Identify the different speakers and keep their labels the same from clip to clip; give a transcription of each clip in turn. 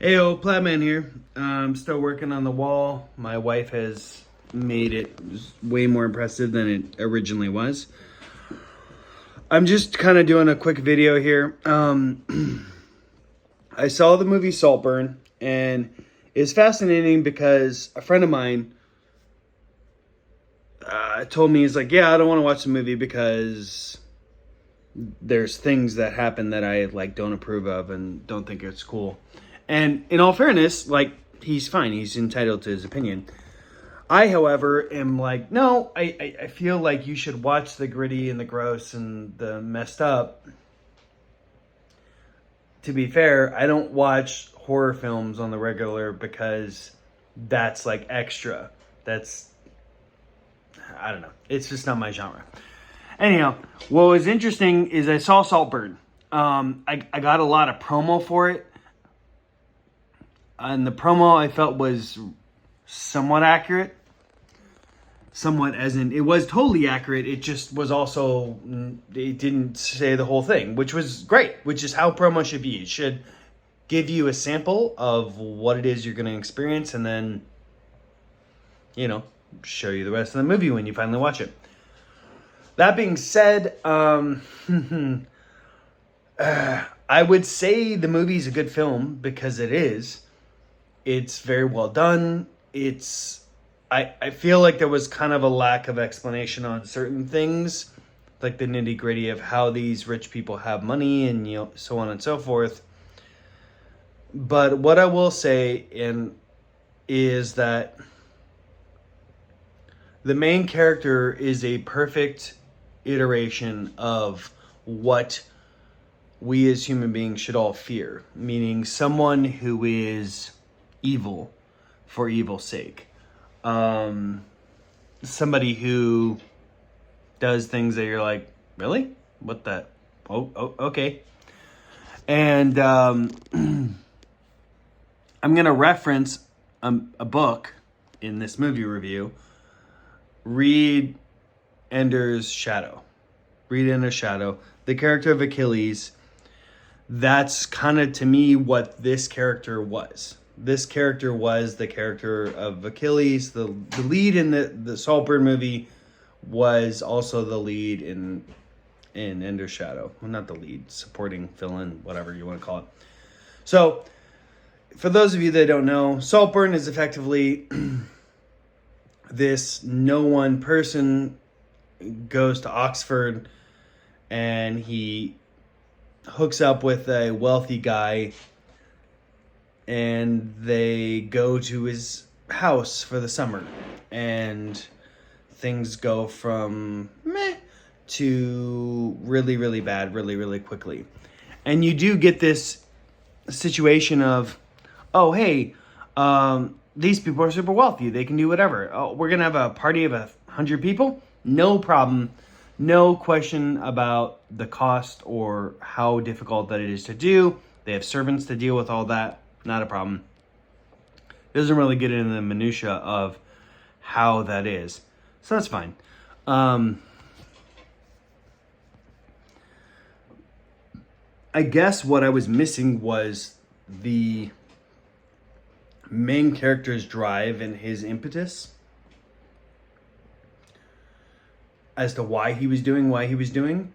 Speaker 1: Heyo, Plabman here. I'm still working on the wall. My wife has made it way more impressive than it originally was. I'm just kind of doing a quick video here. I saw the movie Saltburn, and it's fascinating because a friend of mine told me, he's like, yeah, I don't want to watch the movie because there's things that happen that I don't approve of and don't think it's cool. And in all fairness, he's fine. He's entitled to his opinion. I, however, am like, no, I feel like you should watch the gritty and the gross and the messed up. To be fair, I don't watch horror films on the regular because that's extra. I don't know. It's just not my genre. Anyhow, what was interesting is I saw Saltburn. I got a lot of promo for it. And the promo I felt was somewhat accurate. Somewhat as in, it was totally accurate. It just was also, it didn't say the whole thing, which was great, which is how promo should be. It should give you a sample of what it is you're going to experience and then, show you the rest of the movie when you finally watch it. That being said, I would say the movie's a good film because it is. It's very well done. I feel like there was kind of a lack of explanation on certain things, like the nitty gritty of how these rich people have money and so on and so forth. But what I will say is that the main character is a perfect iteration of what we as human beings should all fear, meaning someone who is evil for evil's sake. Somebody who does things that you're like, really? What the? Oh, okay. And I'm going to reference a book in this movie review. Read Ender's Shadow. Read Ender's Shadow. The character of Achilles. That's kind of, to me, what this character was. This character was the character of Achilles. The lead in the Saltburn movie was also the lead in Ender's Shadow. Well, not the lead, supporting villain, whatever you want to call it. So, for those of you that don't know, Saltburn is effectively this no one person goes to Oxford and he hooks up with a wealthy guy and they go to his house for the summer, and things go from meh to really, really bad really, really quickly. And you do get this situation of, oh, hey, these people are super wealthy. They can do whatever. Oh, we're going to have a party of 100 people? No problem. No question about the cost or how difficult that it is to do. They have servants to deal with all that. Not a problem. It doesn't really get into the minutia of how that is. So that's fine. I guess what I was missing was the main character's drive and his impetus as to why he was doing what he was doing.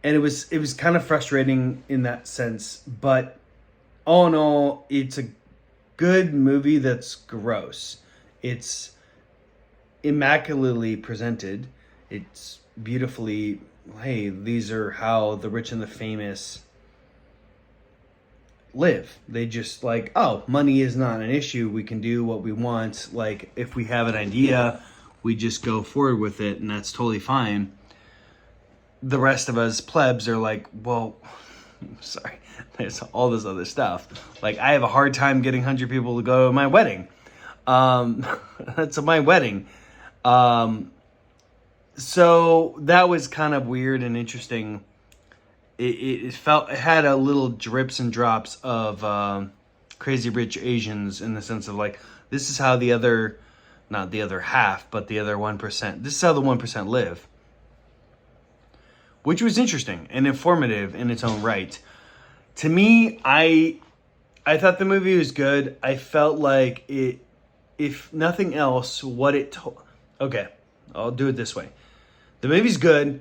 Speaker 1: And it was kind of frustrating in that sense, but all in all, it's a good movie that's gross. It's immaculately presented. It's beautifully, hey, these are how the rich and the famous live. They just oh, money is not an issue. We can do what we want. If we have an idea, we just go forward with it, and that's totally fine. The rest of us plebs are well, sorry, there's all this other stuff. I have a hard time getting 100 people to go to my wedding. That's my wedding. So that was kind of weird and interesting. It had a little drips and drops of Crazy Rich Asians, in the sense of this is how the other, not the other half, but the other 1%. This is how the 1% live. which was interesting and informative in its own right. To me, I thought the movie was good. I felt like it, if nothing else, what it told. Okay, I'll do it this way. The movie's good.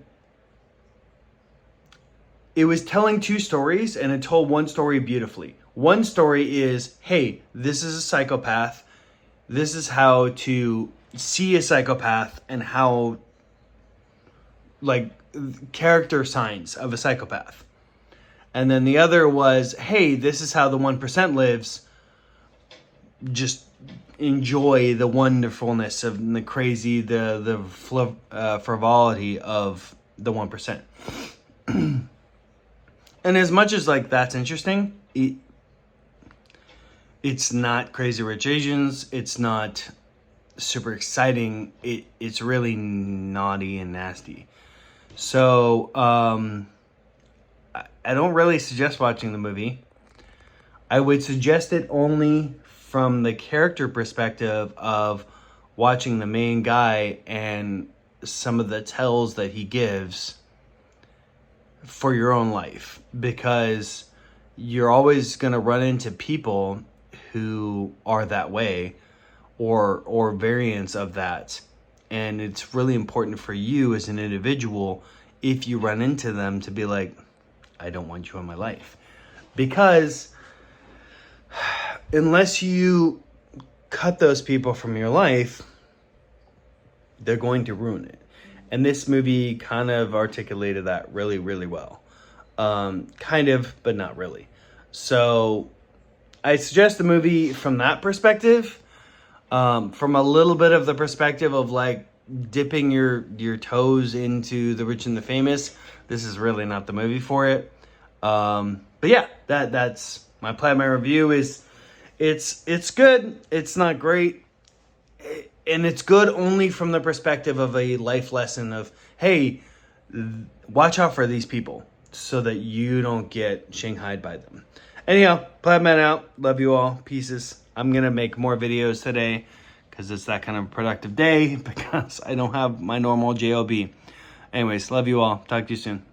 Speaker 1: It was telling two stories, and it told one story beautifully. One story is, hey, this is a psychopath. This is how to see a psychopath and how, like, character signs of a psychopath. And then the other was, hey, this is how the 1% lives. Just enjoy the wonderfulness of the crazy, the frivolity of the 1%. And as much as like that's interesting, it's not Crazy Rich Asians. It's not super exciting. It's really naughty and nasty. So I don't really suggest watching the movie. I would suggest it only from the character perspective of watching the main guy and some of the tells that he gives for your own life, because you're always going to run into people who are that way or variants of that. And it's really important for you as an individual, if you run into them, to be like, I don't want you in my life. Because unless you cut those people from your life, they're going to ruin it. And this movie kind of articulated that really, really well. Kind of, but not really. So I suggest the movie from that perspective. From a little bit of the perspective of like dipping your toes into the rich and the famous, this is really not the movie for it. But yeah, that's my plan. My review is it's good. It's not great. And it's good only from the perspective of a life lesson of, hey, watch out for these people so that you don't get shanghaied by them. Anyhow, Plaid Man out. Love you all. Pieces. I'm going to make more videos today because it's that kind of productive day because I don't have my normal JOB. Anyways, love you all. Talk to you soon.